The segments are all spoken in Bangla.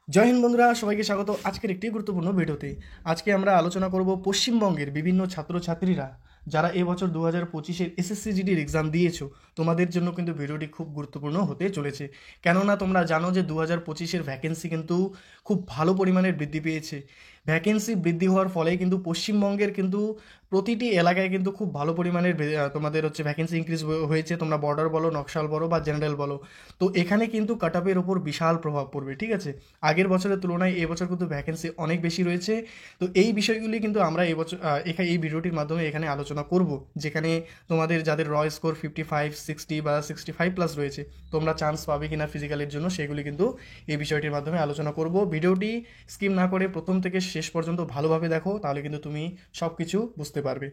জয় হিন্দ বন্ধুরা, সবাইকে স্বাগত আজকের একটি গুরুত্বপূর্ণ ভিডিওতে। আজকে আমরা আলোচনা করব পশ্চিমবঙ্গের বিভিন্ন ছাত্রছাত্রীরা যারা এবছর 2025-এর এসএসসি জিডির এক্সাম দিয়েছো, তোমাদের জন্য কিন্তু ভিডিওটি খুব গুরুত্বপূর্ণ হতে চলেছে। কেননা তোমরা জানো যে 2025-এর ভ্যাকেন্সি কিন্তু খুব ভালো পরিমাণের বৃদ্ধি পেয়েছে। ভ্যাকেন্সি বৃদ্ধি হওয়ার ফলে কিন্তু পশ্চিমবঙ্গের কিন্তু প্রতিটি এলাকায় কিন্তু খুব ভালো পরিমাণের তোমাদের হচ্ছে ভ্যাকেন্সি ইনক্রিজ হয়েছে। তোমরা বর্ডার বলো, নকশাল বলো বা জেনারেল বলো, তো এখানে কিন্তু কাট অফের ওপর বিশাল প্রভাব পড়বে। ঠিক আছে, আগের বছরের তুলনায় এবছর কিন্তু ভ্যাকেন্সি অনেক বেশি রয়েছে। তো এই বিষয়গুলি কিন্তু আমরা এবছর এখানে এই ভিডিওটির মাধ্যমে এখানে আলোচনা করব, যেখানে তোমাদের যাদের র স্কোর 55, 60 বা 65+ রয়েছে, তোমরা চান্স পাবে কিনা ফিজিক্যালের জন্য, সেগুলি কিন্তু এই বিষয়টির মাধ্যমে আলোচনা করব। ভিডিওটি স্কিপ না করে প্রথম থেকে শেষ পর্যন্ত ভালোভাবে দেখো, তাহলে কিন্তু তুমি সব কিছু বুঝতে পারবে।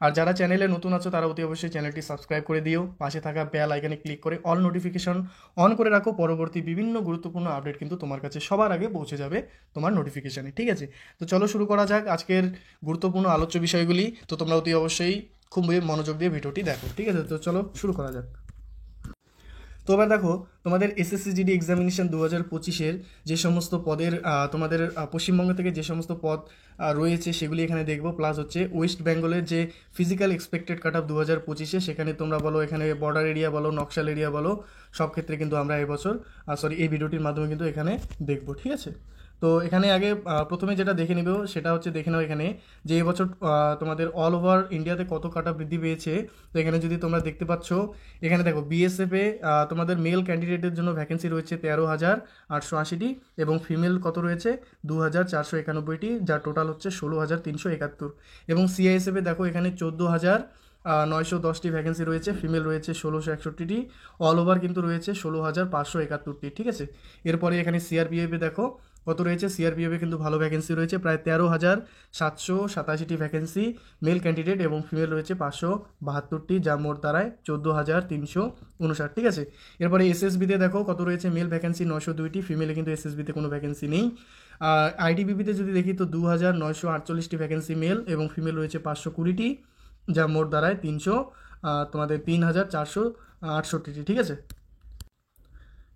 আর যারা চ্যানেলে নতুন আছো তারা অতি অবশ্যই চ্যানেলটি সাবস্ক্রাইব করে দিও, পাশে থাকা বেল আইকনে ক্লিক করে অল নোটিফিকেশন অন করে রাখো। পরবর্তী বিভিন্ন গুরুত্বপূর্ণ আপডেট কিন্তু তোমার কাছে সবার আগে পৌঁছে যাবে তোমার নোটিফিকেশানে। ঠিক আছে, তো চলো শুরু করা যাক আজকের গুরুত্বপূর্ণ আলোচ্য বিষয়গুলি। তো তোমরা অতি অবশ্যই খুব মনোযোগ দিয়ে ভিডিওটি দেখো। ঠিক আছে, তো চলো শুরু করা যাক। তো এবার দেখো, তোমাদের এসএসসি জিডি এক্সামিনেশন 2025-এর যে সমস্ত পদের তোমাদের পশ্চিমবঙ্গ থেকে যে সমস্ত পদ রয়েছে সেগুলি এখানে দেখবো। প্লাস হচ্ছে ওয়েস্ট বেঙ্গলের যে ফিজিক্যাল এক্সপেক্টেড কাট অফ 2025-এ, সেখানে তোমরা বলো এখানে বর্ডার এরিয়া বলো, নকশাল এরিয়া বলো, সব ক্ষেত্রে কিন্তু আমরা এবছর এই ভিডিওটির মাধ্যমে কিন্তু এখানে দেখবো। ঠিক আছে, তো এখানে আগে প্রথমে যেটা দেখে নেব সেটা হচ্ছে দেখে নাও এখানে যে এবছর তোমাদের অল ওভার ইন্ডিয়াতে কত কাটা বৃদ্ধি পেয়েছে। তো এখানে যদি তোমরা দেখতে পাচ্ছ, এখানে দেখো বিএসএফে তোমাদের মেল ক্যান্ডিডেটের জন্য ভ্যাকেন্সি রয়েছে 13,880টি এবং ফিমেল কত রয়েছে 2,491টি, যার টোটাল হচ্ছে 16,371। এবং সিআইএসএফে দেখো এখানে 14,910টি ভ্যাকেন্সি রয়েছে, ফিমেল রয়েছে 1,661টি, অল ওভার কিন্তু রয়েছে 16,571টি। ঠিক আছে, এরপরে এখানে সিআরপিএফে দেখো কত রয়েছে। সিআরপিএফে কিন্তু ভালো ভ্যাকেন্সি রয়েছে, প্রায় 13,787টি ভ্যাকেন্সি মেল ক্যান্ডিডেট এবং ফিমেল রয়েছে 572টি, যা মোট দাঁড়ায় 14,359। ঠিক আছে, এরপরে এসএসবিতে দেখো কত রয়েছে। মেল ভ্যাকেন্সি 902টি, ফিমেলে কিন্তু এসএসবিতে কোনো ভ্যাকেন্সি নেই। আইটিবিপিতে যদি দেখি তো 2,948টি ভ্যাকেন্সি মেল এবং ফিমেল রয়েছে 520টি, যা মোট দাঁড়ায় তোমাদের 3,468টি। ঠিক আছে,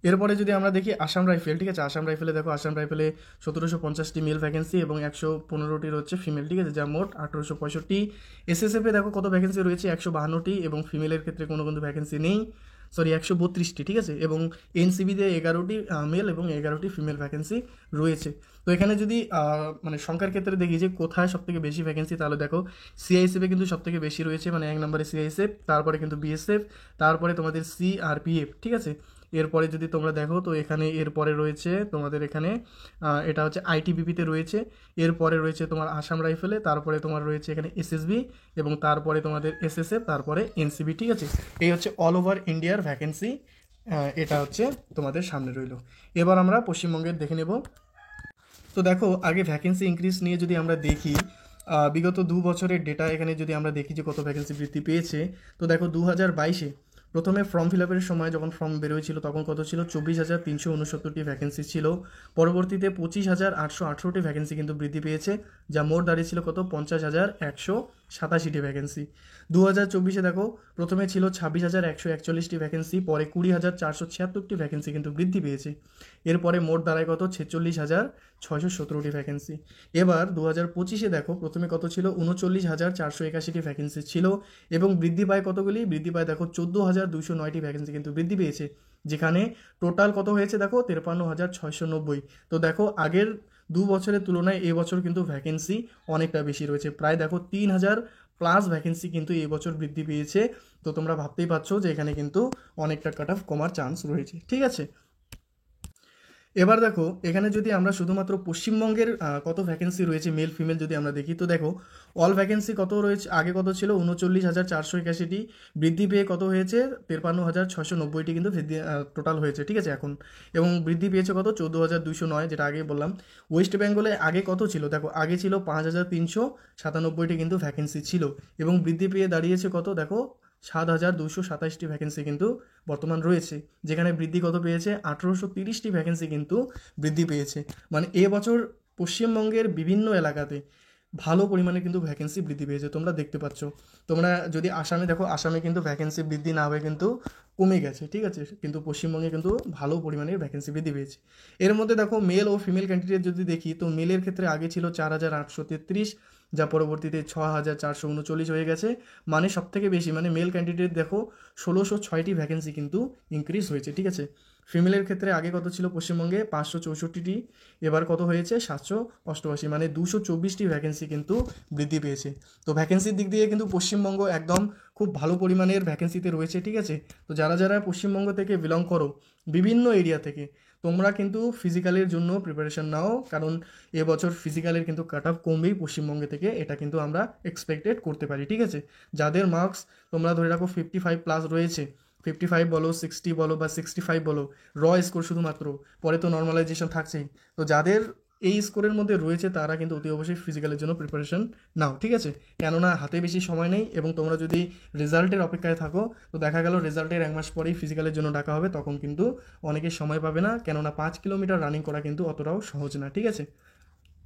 এরপরে যদি আমরা দেখি আসাম রাইফেল। ঠিক আছে, আসাম রাইফেলে দেখো আসাম রাইফেলে 1,750টি মেল ভ্যাকেন্সি এবং 115টির হচ্ছে ফিমেল। ঠিক আছে, যা মোট 1,865। এসএসএফে দেখো কত ভ্যাকেন্সি রয়েছে 152টি এবং ফিমেলের ক্ষেত্রে কোনো কিন্তু ভ্যাকেন্সি নেই, 132টি। ঠিক আছে, এবং এনসিবিতে 11টি মেল এবং 11টি ফিমেল ভ্যাকেন্সি রয়েছে। তো এখানে যদি মানে সংখ্যার ক্ষেত্রে দেখি যে কোথায় সবথেকে বেশি ভ্যাকেন্সি, তাহলে দেখো সিআইএসএফে কিন্তু সবথেকে বেশি রয়েছে, মানে 1 নম্বরে সিআইএসএফ, তারপরে কিন্তু বিএসএফ, তারপরে তোমাদের সিআরপিএফ। ঠিক আছে, এরপরে যদি তোমরা দেখো তো এখানে এরপরে রয়েছে তোমাদের এখানে এটা হচ্ছে আইটিবিপিতে রয়েছে, এরপরে রয়েছে তোমার আসাম রাইফেলে, তারপরে তোমার রয়েছে এখানে এসএসবি এবং তারপরে তোমাদের এসএসএফ, তারপরে এনসিবি। ঠিক আছে, এই হচ্ছে অল ওভার ইন্ডিয়ার ভ্যাকেন্সি, এটা হচ্ছে তোমাদের সামনে রইল। এবার আমরা পশ্চিমবঙ্গের দেখে নেব। তো দেখো আগে ভ্যাকেন্সি ইনক্রিজ নিয়ে যদি আমরা দেখি, বিগত 2 বছরের ডেটা এখানে যদি আমরা দেখি যে কত ভ্যাকেন্সি বৃদ্ধি পেয়েছে, তো দেখো 2022-এ প্রথমে ফর্ম ফিল আপের সময় যখন ফর্ম বেরোয়েছিল তখন কত ছিল 24,369টি ভ্যাকেন্সি ছিল। পরবর্তীতে 25,818টি ভ্যাকেন্সি কিন্তু বৃদ্ধি পেয়েছে, যা মোট দাঁড়িয়েছিল কত 50,187টি ভ্যাকেন্সি। 2024-এ দেখো প্রথমে ছিল 26,141টি ভ্যাকেন্সি, পরে 20,476টি ভ্যাকেন্সি কিন্তু বৃদ্ধি পেয়েছে। এরপরে মোট দাঁড়ায় কত 46,617টি ভ্যাকেন্সি। এবার 2025-এ দেখো প্রথমে কত ছিল 39,481টি ভ্যাকেন্সি ছিল এবং বৃদ্ধি পায় কতগুলি, বৃদ্ধি পায় দেখো 14,209টি ভ্যাকেন্সি কিন্তু বৃদ্ধি পেয়েছে, যেখানে টোটাল কত হয়েছে দেখো 53,690। তো দেখো আগের 2 বছরের তুলনায় এবছর কিন্তু ভ্যাকেন্সি অনেকটা বেশি রয়েছে, প্রায় দেখো 3,000+ ভ্যাকেন্সি কিন্তু এবছর বৃদ্ধি পেয়েছে। তো তোমরা ভাবতেই পারছো যে এখানে কিন্তু অনেকটা কাট অফ কমার চান্স রয়েছে। ঠিক আছে, এবার দেখো এখানে যদি আমরা শুধুমাত্র পশ্চিমবঙ্গের কত ভ্যাকেন্সি রয়েছে মেল ফিমেল যদি আমরা দেখি, তো দেখো অল ভ্যাকেন্সি কত রয়েছে, আগে কত ছিল 39,481টি, বৃদ্ধি পেয়ে কত হয়েছে 53,690টি কিন্তু টোটাল হয়েছে। ঠিক আছে, এখন এবং বৃদ্ধি পেয়েছে কত 14,209, যেটা আগে বললাম। ওয়েস্ট বেঙ্গলে আগে কত ছিল দেখো, আগে ছিল 5,397টি কিন্তু ভ্যাকেন্সি ছিল এবং বৃদ্ধি পেয়ে দাঁড়িয়েছে কত দেখো 7,227টি ভ্যাকেন্সি কিন্তু বর্তমান রয়েছে, যেখানে বৃদ্ধি কত পেয়েছে 1,830টি ভ্যাকেন্সি কিন্তু বৃদ্ধি পেয়েছে। মানে এবছর পশ্চিমবঙ্গের বিভিন্ন এলাকাতে ভালো পরিমাণে কিন্তু ভ্যাকেন্সি বৃদ্ধি পেয়েছে, তোমরা দেখতে পাচ্ছ। তোমরা যদি আসামে দেখো, আসামে কিন্তু ভ্যাকেন্সি বৃদ্ধি না হয়ে কিন্তু কমে গেছে, ঠিক আছে, কিন্তু পশ্চিমবঙ্গে কিন্তু ভালো পরিমাণে ভ্যাকেন্সি বৃদ্ধি পেয়েছে। এর মধ্যে দেখো মেল ও ফিমেল ক্যান্ডিডেট যদি দেখি, তো মেলের ক্ষেত্রে আগে ছিল 4,833, যা পরবর্তীতে 6,439 হয়ে গেছে। মানে সব থেকে বেশি মানে মেল ক্যান্ডিডেট দেখো 1,606টি ভ্যাকেন্সি কিন্তু ইনক্রিজ হয়েছে, ঠিক আছে। ফিমেলের ক্ষেত্রে আগে কত ছিল পশ্চিমবঙ্গে 564টি, এবার কত হয়েছে 788, মানে 224টি ভ্যাকেন্সি কিন্তু বৃদ্ধি পেয়েছে। তো ভ্যাকেন্সির দিক দিয়ে কিন্তু পশ্চিমবঙ্গ একদম খুব ভালো পরিমাণের ভ্যাকেন্সিতে রয়েছে, ঠিক আছে। তো যারা যারা পশ্চিমবঙ্গ থেকে বিলং করো বিভিন্ন এরিয়া থেকে, তোমরা কিন্তু ফিজিক্যালের জন্য প্রিপারেশন নাও, কারণ এবছর ফিজিক্যালের কিন্তু কাট অফ কমবেই পশ্চিমবঙ্গে থেকে, এটা কিন্তু আমরা এক্সপেক্টেড করতে পারি, ঠিক আছে। যাদের মার্কস তোমরা ধরে রাখো 55+ রয়েছে, 55 বলো, 60 বলো বা 65 বলো, স্কোর শুধুমাত্র, পরে তো নর্মালাইজেশন থাকছেই। তো যাদের এই স্কোরের মধ্যে রয়েছে তারা কিন্তু অতি অবশ্যই ফিজিক্যালের জন্য প্রিপারেশন নাও, ঠিক আছে। কেননা হাতে বেশি সময় নেই, এবং তোমরা যদি রেজাল্টের অপেক্ষায় থাকো, তো দেখা গেল রেজাল্টের 1 মাস পরেই ফিজিক্যালের জন্য ডাকা হবে, তখন কিন্তু অনেকে সময় পাবে না, কেননা 5 কিলোমিটার রানিং করা কিন্তু অতটাও সহজ না, ঠিক আছে।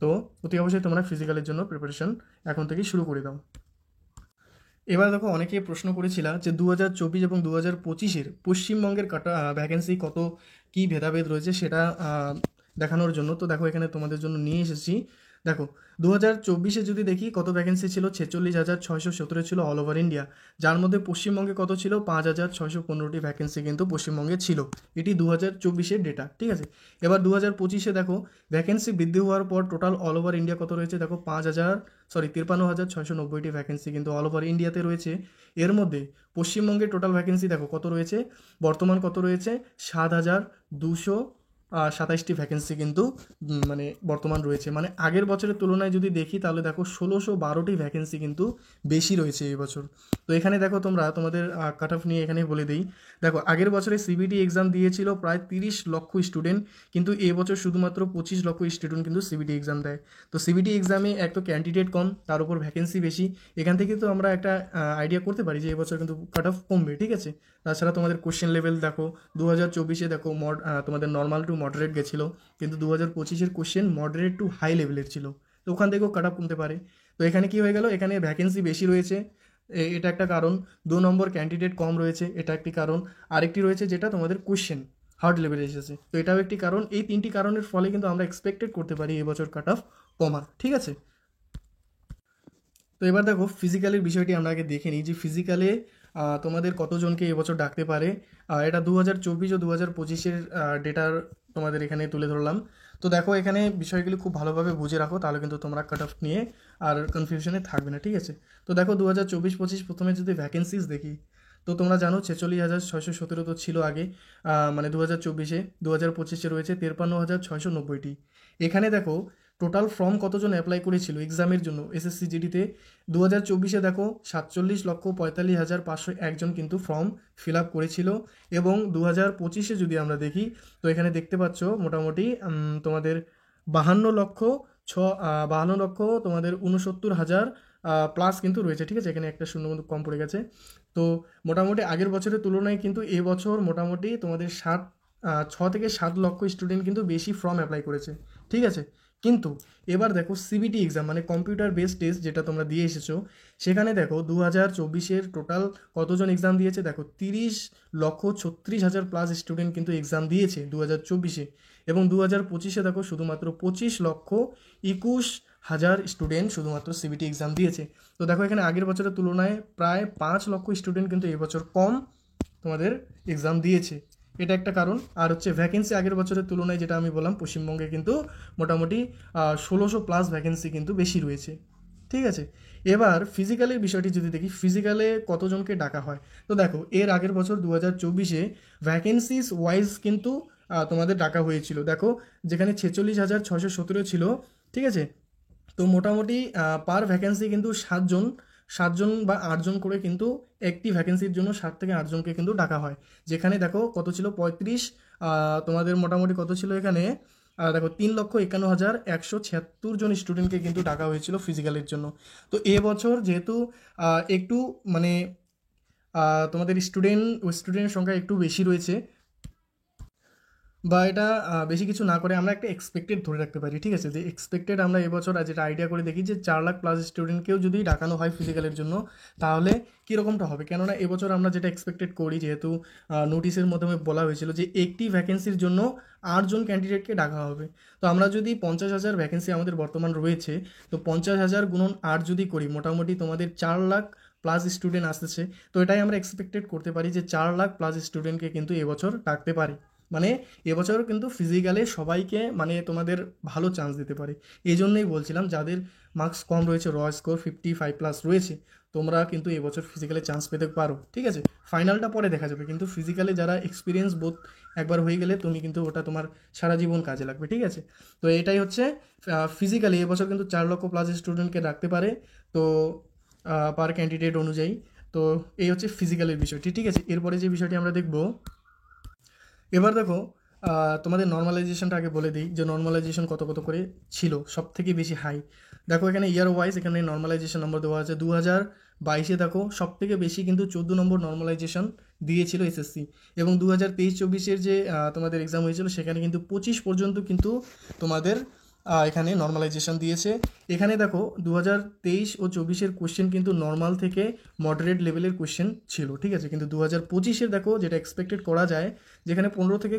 তো অতি অবশ্যই তোমরা ফিজিক্যালের জন্য প্রিপারেশন এখন থেকেই শুরু করে দাও। এবার দেখো, অনেকে প্রশ্ন করেছিল যে 2024 এবং 2025-এর পশ্চিমবঙ্গের কাটা ভ্যাকেন্সি কত কি ভেদাভেদ রয়েছে সেটা দেখানোর জন্য। তো দেখো এখানে তোমাদের জন্য নিয়ে এসেছি। দেখো 2024-এ যদি দেখি কত ভ্যাকেন্সি ছিল, 46,617 ছিল অল ওভার ইন্ডিয়া, যার মধ্যে পশ্চিমবঙ্গে কত ছিল 5,615টি ভ্যাকেন্সি কিন্তু পশ্চিমবঙ্গে ছিল। এটি 2024-এর ডেটা, ঠিক আছে। এবার 2025-এ দেখো ভ্যাকেন্সি বৃদ্ধি হওয়ার পর টোটাল অল ওভার ইন্ডিয়া কত রয়েছে, দেখো 53,690টি ভ্যাকেন্সি কিন্তু অল ওভার ইন্ডিয়াতে রয়েছে। এর মধ্যে পশ্চিমবঙ্গের টোটাল ভ্যাকেন্সি দেখো কত রয়েছে, বর্তমান কত রয়েছে 7,227টি ভ্যাকেন্সি কিন্তু মানে বর্তমান রয়েছে। মানে আগের বছরের তুলনায় যদি দেখি তাহলে দেখো 1,612টি ভ্যাকেন্সি কিন্তু বেশি রয়েছে এই বছর। তো এখানে দেখো তোমরা তোমাদের কাট অফ নিয়ে এখানে বলে দিই। দেখো আগের বছরে সিবিটি এক্সাম দিয়েছিল প্রায় 30 লক্ষ স্টুডেন্ট, কিন্তু এবছর শুধুমাত্র 25 লক্ষ স্টুডেন্ট কিন্তু সিবিটি এক্সাম দেয়। তো সিবিটি এক্সামে এক তো ক্যান্ডিডেট কম, তার উপর ভ্যাকেন্সি বেশি, এখান থেকে তো আমরা একটা আইডিয়া করতে পারি যে এবছর কিন্তু কাট অফ কমবে, ঠিক আছে। তাছাড়া তোমাদের কোশ্চেন লেভেল দেখো 2024-এ দেখো তোমাদের নর্মাল টু মডারেট গেছিলো, কিন্তু 2025-এর কোশ্চেন মডারেট টু হাই লেভেলের ছিল, তো ওখান থেকেও কাট অফ কমতে পারে। তো এখানে কি হয়ে গেল, এখানে ভ্যাকেন্সি বেশি রয়েছে, এটা একটা কারণ। 2 নম্বর ক্যান্ডিডেট কম রয়েছে, এটা একটি কারণ। আরেকটি রয়েছে যেটা তোমাদের কোশ্চেন হার্ড লেভেলে এসেছে, তো এটাও একটি কারণ। এই 3টি কারণের ফলে কিন্তু আমরা এক্সপেক্টেড করতে পারি এবছর কাট অফ কমার, ঠিক আছে। তো এবার দেখো ফিজিক্যালের বিষয়টি আমরা আগে দেখে নিই যে ফিজিক্যালে তোমাদের কতজনকে এবছর ডাকতে পারে। এটা 2024 ও 2025-এর ডেটার তোমাদের এখানে তুলে ধরলাম। তো দেখো এখানে বিষয়গুলি খুব ভালোভাবে বুঝে রাখো, তাহলে কিন্তু তোমরা কাট অফ নিয়ে আর কনফিউশনে থাকবে না, ঠিক আছে। তো দেখো 2024-25 প্রথমে যদি ভ্যাকেন্সিস দেখি, তো তোমরা জানো 46,617 তো ছিল আগে, মানে 2024-এ। 2025-এ রয়েছে 53,690টি। এখানে দেখো টোটাল ফর্ম কতজন অ্যাপ্লাই করেছিল এক্সামের জন্য এসএসসি জিডিতে, 2024-এ দেখো 47,45,501 জন কিন্তু ফর্ম ফিল আপ করেছিল। এবং 2025-এ যদি আমরা দেখি, তো এখানে দেখতে পাচ্ছ মোটামুটি তোমাদের 52 লক্ষ তোমাদের 69,000 প্লাস কিন্তু রয়েছে, ঠিক আছে। এখানে একটা শূন্য কিন্তু কম পড়ে গেছে। তো মোটামুটি আগের বছরের তুলনায় কিন্তু এবছর মোটামুটি তোমাদের 6 থেকে 7 লক্ষ স্টুডেন্ট কিন্তু বেশি ফর্ম অ্যাপ্লাই করেছে, ঠিক আছে। কিন্তু এবার দেখো সিবিটি এক্সাম মানে কম্পিউটার বেসড টেস্ট যেটা তোমরা দিয়ে এসেছো, সেখানে দেখো 2024-এর টোটাল কতজন এক্সাম দিয়েছে, দেখো 30,36,000 প্লাস স্টুডেন্ট কিন্তু এক্সাম দিয়েছে 2024-এ। এবং 2025-এ দেখো শুধুমাত্র 25,21,000 স্টুডেন্ট শুধুমাত্র সিবিটি এক্সাম দিয়েছে। তো দেখো এখানে আগের বছরের তুলনায় প্রায় 5 লক্ষ স্টুডেন্ট কিন্তু এবছর কম তোমাদের এক্সাম দিয়েছে, এটা একটা কারণ। আর হচ্ছে ভ্যাকেন্সি আগের বছরের তুলনায় যেটা আমি বললাম, পশ্চিমবঙ্গে কিন্তু মোটামুটি 1,600+ ভ্যাকেন্সি কিন্তু বেশি রয়েছে, ঠিক আছে। এবার ফিজিক্যালের বিষয়টি যদি দেখি, ফিজিক্যালে কতজনকে ডাকা হয়, তো দেখো এর আগের বছর 2024-এ ভ্যাকেন্সিস ওয়াইজ কিন্তু তোমাদের ডাকা হয়েছিল। দেখো যেখানে 46,617 ছিল, ঠিক আছে। তো মোটামুটি পার ভ্যাকেন্সি কিন্তু 7জন বা 8জন করে কিন্তু একটি ভ্যাকেন্সির জন্য 7 থেকে 8জনকে কিন্তু ডাকা হয়। যেখানে দেখো কত ছিল 35, তোমাদের মোটামুটি কত ছিল এখানে, দেখো 3,51,176 জন স্টুডেন্টকে কিন্তু ডাকা হয়েছিল ফিজিক্যালের জন্য। তো এবছর যেহেতু একটু মানে তোমাদের স্টুডেন্টের সংখ্যা একটু বেশি রয়েছে, বা এটা বেশি কিছু না করে আমরা একটা এক্সপেক্টেড ধরে রাখতে পারি, ঠিক আছে, যে এক্সপেক্টেড আমরা এবছর যেটা আইডিয়া করে দেখি যে 4 লাখ প্লাস স্টুডেন্টকেও যদি ডাকানো হয় ফিজিক্যালের জন্য, তাহলে কীরকমটা হবে। কেননা এবছর আমরা যেটা এক্সপেক্টেড করি, যেহেতু নোটিশের মাধ্যমে বলা হয়েছিল যে একটি ভ্যাকেন্সির জন্য 8 জন ক্যান্ডিডেটকে ডাকা হবে। তো আমরা যদি 50,000 ভ্যাকেন্সি আমাদের বর্তমান রয়েছে, তো 50,000 গুণন 8 যদি করি, মোটামুটি তোমাদের 4 লাখ প্লাস স্টুডেন্ট আসতেছে। তো এটাই আমরা এক্সপেক্টেড করতে পারি যে 4 লাখ প্লাস স্টুডেন্টকে কিন্তু এবছর ডাকতে পারি। মানে এবছর কিন্তু ফিজিক্যালে সবাইকে মানে তোমাদের ভালো চান্স দিতে পারে। এই জন্যই বলছিলাম যাদের মার্কস কম রয়েছে, র স্কোর 55+ রয়েছে, তোমরা কিন্তু এবছর ফিজিক্যালে চান্স পেতে পারো, ঠিক আছে। ফাইনালটা পরে দেখা যাবে, কিন্তু ফিজিক্যালে যারা এক্সপিরিয়েন্স বোধ একবার হয়ে গেলে তুমি কিন্তু ওটা তোমার সারা জীবন কাজে লাগবে, ঠিক আছে। তো এটাই হচ্ছে ফিজিক্যালি এবছর কিন্তু 4 লক্ষ প্লাস স্টুডেন্টকে রাখতে পারে, তো পার ক্যান্ডিডেট অনুযায়ী। তো এই হচ্ছে ফিজিক্যালের বিষয়টি, ঠিক আছে। এরপরে যে বিষয়টি আমরা দেখব, এবার দেখো তোমাদের নর্মালাইজেশনটা আগে বলে দিই যে নর্মালাইজেশন কত কত করে ছিল, সব থেকে বেশি হাই। দেখো এখানে ইয়ার ওয়াইজ এখানে নর্মালাইজেশন নম্বর দেওয়া আছে। 2022-এ দেখো সব থেকে বেশি কিন্তু 14 নম্বর নর্মালাইজেশন দিয়েছিল এসএসসি, এবং 2023-24-এর যে তোমাদের এক্সাম হয়েছিল সেখানে কিন্তু 25 পর্যন্ত কিন্তু তোমাদের এখানে নর্মালাইজেশন দিয়েছে। এখানে দেখো 2023 ও 24-এর কোশ্চেন কিন্তু নর্মাল থেকে মডারেট লেভেলের কোশ্চেন ছিল, ঠিক আছে। কিন্তু 2025-এর দেখো যেটা এক্সপেক্টেড করা যায়, যেখানে 15 থেকে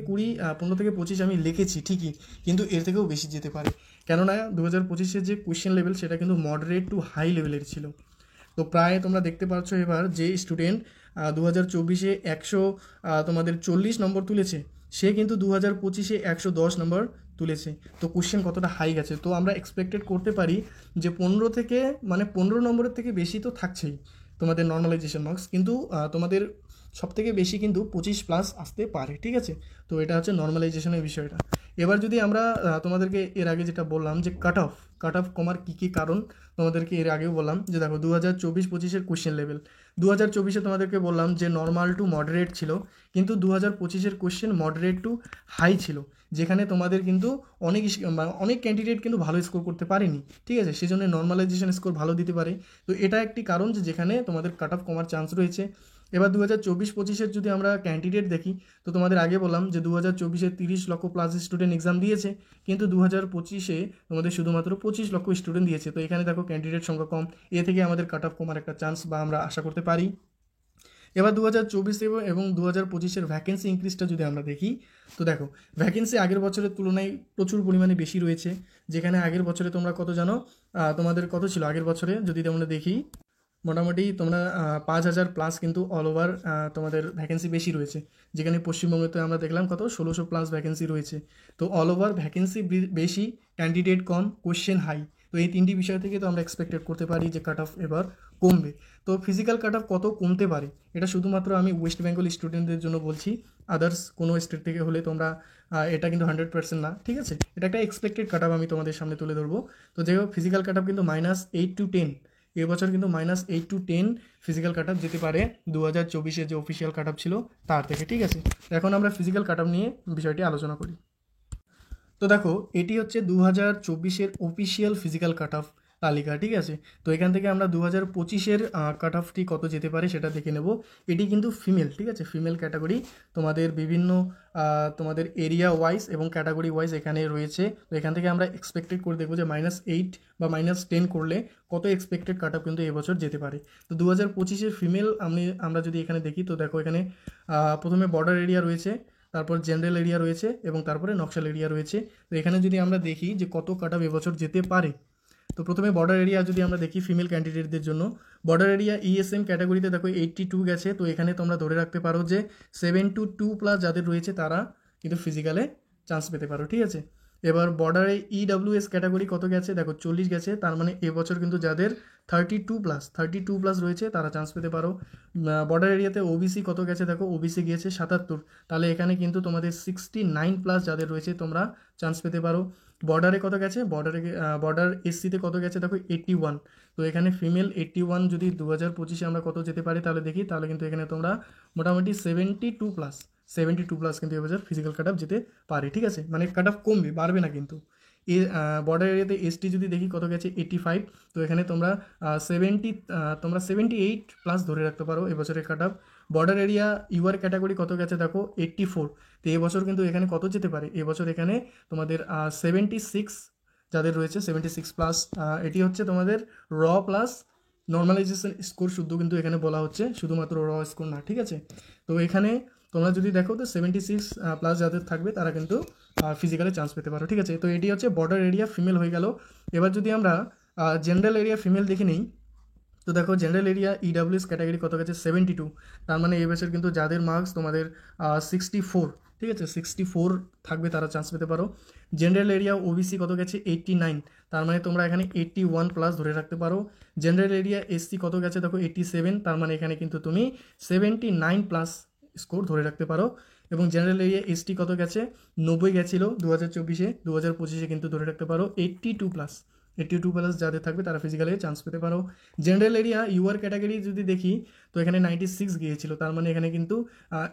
25 আমি লিখেছি ঠিকই, কিন্তু এর থেকেও বেশি যেতে পারে। কেননা 2025-এর যে কোশ্চেন লেভেল সেটা কিন্তু মডারেট টু হাই লেভেলের ছিল। তো প্রায় তোমরা দেখতে পাচ্ছ এবার যে স্টুডেন্ট 2024-এ 100 তোমাদের 40 নম্বর তুলেছে, সে কিন্তু 2025-এ 110 নম্বর তুলেছে। তো কোশ্চেন কতটা হাই গেছে। তো আমরা এক্সপেক্টেড করতে পারি যে 15 নম্বরের থেকে বেশি তো থাকছেই তোমাদের নর্মালাইজেশন মার্কস, কিন্তু তোমাদের সব থেকে বেশি কিন্তু 25+ আসতে পারে, ঠিক আছে। তো এটা হচ্ছে নর্মালাইজেশনের বিষয়টা। এবার যদি আমরা তোমাদেরকে এর আগে যেটা বললাম যে কাট অফ কমার কী কী কারণ, তোমাদেরকে এর আগেও বললাম যে দেখো 2024-25-এর কোশ্চেন লেভেল, 2024-এ তোমাদেরকে বললাম যে নর্মাল টু মডারেট ছিল, কিন্তু 2025-এর কোশ্চেন মডারেট টু হাই ছিল, যেখানে তোমাদের কিন্তু অনেক ক্যান্ডিডেট কিন্তু ভালো স্কোর করতে পারেনি, ঠিক আছে। সেজন্য নর্মালাইজেশন স্কোর ভালো দিতে পারে। তো এটা একটি কারণ যে যেখানে তোমাদের কাট অফ কমার চান্স রয়েছে। এবার 2024-25-এর যদি আমরা ক্যান্ডিডেট দেখি, তো তোমাদের আগে বললাম যে 2024-এ 30 লক্ষ প্লাস স্টুডেন্ট এক্সাম দিয়েছে, কিন্তু 2025-এ তোমাদের শুধুমাত্র 25 লক্ষ স্টুডেন্ট দিয়েছে। তো এখানে দেখো ক্যান্ডিডেট সংখ্যা কম, এ থেকে আমাদের কাট অফ কমার একটা চান্স বা আমরা আশা করতে পারি। এবার 2024 এবং 2025-এর ভ্যাকেন্সি ইনক্রিজটা যদি আমরা দেখি, তো দেখো ভ্যাকেন্সি আগের বছরের তুলনায় প্রচুর পরিমাণে বেশি রয়েছে। যেখানে আগের বছরে তোমরা কত জানো, তোমাদের কত ছিল আগের বছরে যদি আমরা দেখি, মোটামুটি তোমরা 5,000 প্লাস কিন্তু অল ওভার তোমাদের ভ্যাকেন্সি বেশি রয়েছে। যেখানে পশ্চিমবঙ্গতে আমরা দেখলাম কত 1600 প্লাস ভ্যাকেন্সি রয়েছে। তো অল ওভার ভ্যাকেন্সি বেশি, ক্যান্ডিডেট কম, কোশ্চেন হাই। তো এই তিনটি বিষয় থেকে তো আমরা এক্সপেক্টেড করতে পারি যে কাট অফ এবার কমবে। তো ফিজিক্যাল কাট অফ কত কমতে পারে, এটা শুধুমাত্র আমি ওয়েস্ট বেঙ্গল স্টুডেন্টদের জন্য বলছি, আদার্স কোনো স্টেট থেকে হলে তোমরা এটা কিন্তু 100% না, ঠিক আছে। এটা একটা এক্সপেক্টেড কাট অফ আমি তোমাদের সামনে তুলে ধরবো। তো যাই হোক ফিজিক্যাল কাট অফ কিন্তু -8 to 10, এবছর কিন্তু -8 to 10 ফিজিক্যাল কাট অফ যেতে পারে 2024-এর যে অফিসিয়াল কাট অফ ছিল তার থেকে, ঠিক আছে। এখন আমরা ফিজিক্যাল কাট অফ নিয়ে বিষয়টি আলোচনা করি। তো দেখো এটি হচ্ছে 2024-এর অফিসিয়াল ফিজিক্যাল কাট অফ তালিকা, ঠিক আছে। তো এখান থেকে আমরা 2025-এর কাট অফটি কত যেতে পারে সেটা দেখে নেব। এটি কিন্তু ফিমেল, ঠিক আছে, ফিমেল ক্যাটাগরি তোমাদের বিভিন্ন তোমাদের এরিয়া ওয়াইজ এবং ক্যাটাগরি ওয়াইজ এখানে রয়েছে। তো এখান থেকে আমরা এক্সপেক্টেড করে দেখবো যে -8 বা -10 করলে কত এক্সপেক্টেড কাট অফ কিন্তু এবছর যেতে পারে। তো 2025-এর ফিমেল আমরা যদি এখানে দেখি, তো দেখো এখানে প্রথমে বর্ডার এরিয়া রয়েছে, তারপর জেনারেল এরিয়া রয়েছে এবং তারপরে নকশাল এরিয়া রয়েছে। তো এখানে যদি আমরা দেখি যে কত কাট অফ এবছর যেতে পারে, তো প্রথমে বর্ডার এরিয়া যদি আমরা দেখি ফিমেল ক্যান্ডিডেটদের জন্য, বর্ডার এরিয়া ইএসএম ক্যাটাগরিতে দেখো 82 গেছে। তো এখানে তোমরা ধরে রাখতে পারো যে 72+ যাদের রয়েছে তারা কিন্তু ফিজিক্যালে চান্স পেতে পারো, ঠিক আছে। এবার বর্ডারে ইডব্লিউএস ক্যাটাগরি কত গেছে, দেখো 40 গেছে। তার মানে এবছর কিন্তু যাদের 32+ রয়েছে তারা চান্স পেতে পারো। বর্ডার এরিয়াতে ওবিসি কত গেছে, দেখো ওবিসি গিয়েছে 77, তাহলে এখানে কিন্তু তোমাদের 69+ যাদের রয়েছে তোমরা চান্স পেতে পারো। বর্ডারে কত গেছে, বর্ডার এসসিতে কত গেছে, দেখো 81। তো এখানে ফিমেল 81 যদি 2025-এ আমরা কত যেতে পারি তাহলে দেখি, তাহলে কিন্তু এখানে তোমরা মোটামুটি 72+ কিন্তু এবছর ফিজিক্যাল কাট অফ যেতে পারে, ঠিক আছে। মানে কাট অফ কমবে, বাড়বে না কিন্তু। বর্ডার এরিয়াতে এসটি যদি দেখি কত গেছে 85, তো এখানে তোমরা 78+ ধরে রাখতে পারো এবছরের cut off. Border area UR category কত গেছে দেখো 84। তো এবছর কিন্তু এখানে কত যেতে পারে, এবছর এখানে তোমাদের 76 যাদের রয়েছে, 76+। এটি হচ্ছে তোমাদের র প্লাস নর্মালাইজেশন স্কোর শুদ্ধ কিন্তু এখানে বলা হচ্ছে, শুধুমাত্র র স্কোর না, ঠিক আছে। তো এখানে তোমরা যদি দেখো তো 76+ যাদের থাকবে তারা কিন্তু ফিজিক্যালে চান্স পেতে পারো, ঠিক আছে। তো এটি হচ্ছে বর্ডার এরিয়া ফিমেল হয়ে গেল। এবার যদি আমরা জেনারেল এরিয়া ফিমেল দেখে নিই, তো দেখো জেনারেল এরিয়া ইডাব্লিউএস ক্যাটাগরি কত গেছে 72। তার মানে এই বছর কিন্তু যাদের মার্কস তোমাদের 64, ঠিক আছে, 64 থাকবে তারা চান্স পেতে পারো। জেনারেল এরিয়া ওবিসি কত গেছে 89, তার মানে তোমরা এখানে 81+ ধরে রাখতে পারো। জেনারেল এরিয়া এসসি কত গেছে দেখো 87, তার মানে এখানে কিন্তু তুমি 79+ স্কোর ধরে রাখতে পারো। এবং জেনারেল এরিয়া এসটি কত গেছে 90 গেছিলো 2024-এ, 2025-এ কিন্তু ধরে রাখতে পারো 82+ যাদের থাকবে তারা ফিজিক্যালে চান্স পেতে পারো। জেনারেল এরিয়া ইউআর ক্যাটাগরি যদি দেখি তো এখানে 96 গিয়েছিল, তার মানে এখানে কিন্তু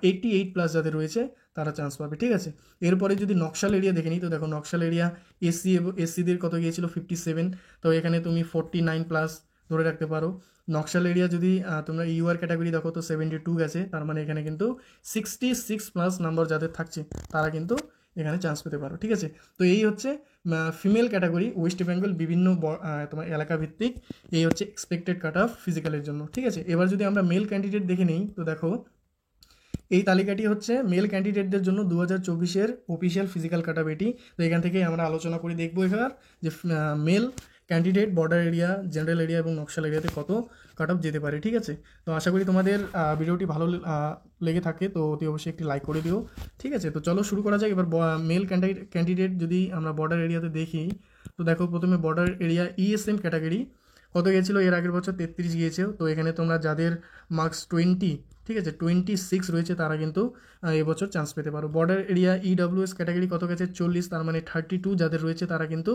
88+ যাদের রয়েছে তারা চান্স পাবে, ঠিক আছে। এরপরে যদি নকশাল এরিয়া দেখে নিই তো দেখো নকশাল এরিয়া এসসি এবং এসসিদের কত গিয়েছিল 57, তো এখানে তুমি 49+ ধরে রাখতে পারো। নকশাল এরিয়া যদি তোমরা ইউআর ক্যাটাগরি দেখো তো 72 গেছে, তার মানে এখানে কিন্তু 66+ নাম্বার যাদের থাকছে তারা কিন্তু এখানে চান্স পেতে পারো, ঠিক আছে। তো এই হচ্ছে ফিমেল ক্যাটাগরি ওয়েস্ট বেঙ্গল বিভিন্ন তোমার এলাকা ভিত্তিক এই হচ্ছে এক্সপেক্টেড কাট অফ ফিজিক্যালের জন্য, ঠিক আছে। এবার যদি আমরা মেল ক্যান্ডিডেট দেখে নিই তো দেখো এই তালিকাটি হচ্ছে মেল ক্যান্ডিডেটদের জন্য 2024-এর অফিসিয়াল ফিজিক্যাল কাট অফ এটি। তো এখান থেকে আমরা আলোচনা করে দেখবো এবার যে male candidate border area, general area এবং নকশাল এরিয়াতে কত কাট অফ যেতে পারে, ঠিক আছে। তো আশা করি তোমাদের ভিডিওটি ভালো লেগে থাকে, তো অতি অবশ্যই একটি লাইক করে দিও, ঠিক আছে। তো চলো শুরু করা যাক। এবার মেল ক্যান্ডিডেট যদি আমরা বর্ডার এরিয়াতে দেখি তো দেখো প্রথমে বর্ডার এরিয়া ইএসএম ক্যাটাগরি কত গিয়েছিল এর আগের বছর 33 গিয়েছে। তো এখানে তোমরা যাদের মার্কস 20, ঠিক আছে, 26 রয়েছে তারা কিন্তু এবছর চান্স পেতে পারো। বর্ডার এরিয়া ইডব্লিউএস ক্যাটাগরি কত গেছে 40, তার মানে 32 যাদের রয়েছে তারা কিন্তু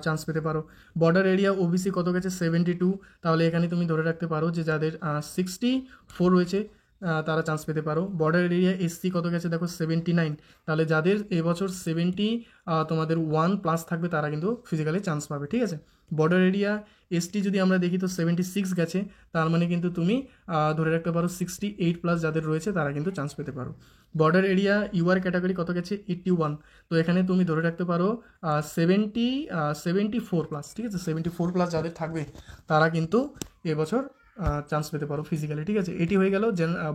চান্স পেতে পারো। বর্ডার এরিয়া ওবিসি কত গেছে 72, তাহলে এখানে তুমি ধরে রাখতে পারো যে যাদের 64 রয়েছে তারা চান্স পেতে পারো। বর্ডার এরিয়া এসসি কত গেছে দেখো 79, তাহলে যাদের এবছর 70 তোমাদের 1+ থাকবে তারা কিন্তু ফিজিক্যালি চান্স পাবে, ঠিক আছে। বর্ডার এরিয়া এসটি যদি আমরা দেখি তো 76 গেছে, তার মানে কিন্তু তুমি ধরে রাখতে পারো 68+ যাদের রয়েছে তারা কিন্তু চান্স পেতে পারো। বর্ডার এরিয়া ইউআর ক্যাটাগরি কত গেছে 81, তো এখানে তুমি ধরে রাখতে পারো 74+, ঠিক আছে, 74+ যাদের থাকবে তারা কিন্তু এবছর চান্স পেতে পারো ফিজিক্যালি, ঠিক আছে। এটি হয়ে গেল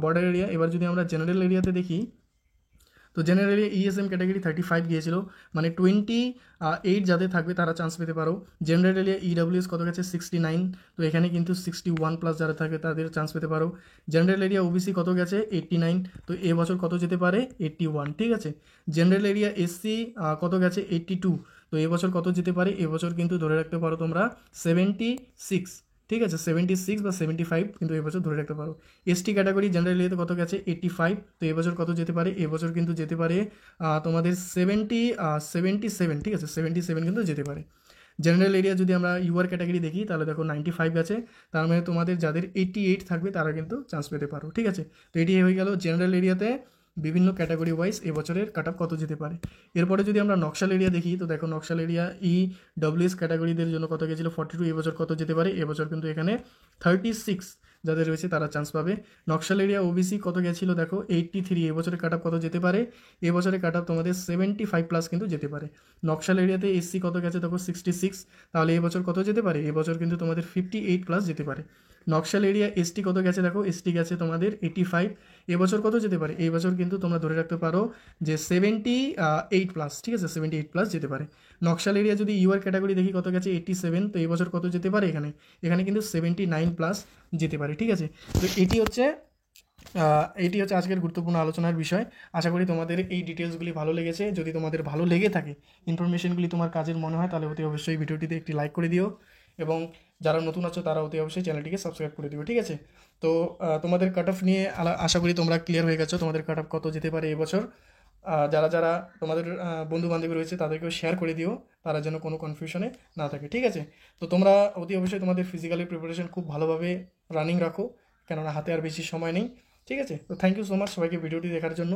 বর্ডার এরিয়া। এবার যদি আমরা জেনারেল এরিয়াতে দেখি তো জেনারেল এরিয়া ইএসএম ক্যাটাগরি 35 গিয়েছিল, মানে 28 যাদের থাকবে তারা চান্স পেতে পারো। জেনারেল এরিয়া ইডব্লিউএস কত গেছে 69, তো এখানে কিন্তু 61+ যারা থাকবে তাদের চান্স পেতে পারো। জেনারেল এরিয়া ওবিসি কত গেছে 89, তো এবছর কত যেতে পারে 81, ঠিক আছে। জেনারেল এরিয়া এসসি কত গেছে 82, তো এবছর কত যেতে পারে, এবছর কিন্তু ধরে রাখতে পারো তোমরা 76, ঠিক আছে, 76 বা 75 কিন্তু এবছর ধরে রাখতে পারো। এসটি ক্যাটাগরি জেনারেল এরিয়াতে কত গেছে 85, তো এবছর কত যেতে পারে, এবছর কিন্তু যেতে পারে তোমাদের 77, ঠিক আছে, 77 কিন্তু যেতে পারে। জেনারেল এরিয়া যদি আমরা ইউআর ক্যাটাগরি দেখি তাহলে দেখো 95 গেছে, তার মানে তোমাদের যাদের 88 থাকবে তারা কিন্তু চান্স পেতে পারো, ঠিক আছে। তো এটি হয়ে গেল জেনারেল এরিয়াতে বিভিন্ন ক্যাটাগরি ওয়াইজ এবছরের কাট অফ কত যেতে পারে। এরপরে যদি আমরা নকশাল এরিয়া দেখি তো দেখো নকশাল এরিয়া ডব্লিউএস ক্যাটাগরিদের জন্য কত গেছিলো 42, এবছর কত যেতে পারে, এবছর কিন্তু এখানে 36 যাদের রয়েছে তারা চান্স পাবে। নকশাল এরিয়া ওবিসি কত গেছিলো দেখো 83, এবছরের কাট অফ কত যেতে পারে, এবছরের কাট অফ তোমাদের 75+ কিন্তু যেতে পারে। নকশাল এরিয়াতে এসসি কত গেছে দেখো 66, তাহলে এবছর কত যেতে পারে, এবছর কিন্তু তোমাদের 58+ যেতে পারে। নকশাল এরিয়া এসটি কত গেছে দেখো এসটি গেছে তোমাদের 85, এবছর কত যেতে পারে, এই বছর কিন্তু তোমরা ধরে রাখতে পারো যে 78+, ঠিক আছে, 78+ যেতে পারে। নকশাল এরিয়া যদি ইউআর ক্যাটাগরি দেখি কত গেছে 87, তো এই বছর কত যেতে পারে, এখানে কিন্তু 79+ যেতে পারে, ঠিক আছে। তো এটি হচ্ছে আজকের গুরুত্বপূর্ণ আলোচনার বিষয়। আশা করি তোমাদের এই ডিটেলসগুলি ভালো লেগেছে। যদি তোমাদের ভালো লেগে থাকে, ইনফরমেশনগুলি তোমার কাজের মনে হয়, তাহলে অতি অবশ্যই ভিডিওটিতে একটি লাইক করে দিও এবং যারা নতুন আছো তারা অতি অবশ্যই চ্যানেলটিকে সাবস্ক্রাইব করে দিও, ঠিক আছে। তো তোমাদের কাট অফ নিয়ে আশা করি তোমরা ক্লিয়ার হয়ে গেছো, তোমাদের কাট অফ কত যেতে পারে এবছর। যারা যারা তোমাদের বন্ধু বান্ধবী রয়েছে তাদেরকেও শেয়ার করে দিও, তারা যেন কোনো কনফিউশনে না থাকে, ঠিক আছে। তো তোমরা অতি অবশ্যই তোমাদের ফিজিক্যালি প্রিপারেশন খুব ভালোভাবে রানিং রাখো, কেননা হাতে আর বেশি সময় নেই, ঠিক আছে। তো থ্যাংক ইউ সো মাচ সবাইকে ভিডিওটি দেখার জন্য।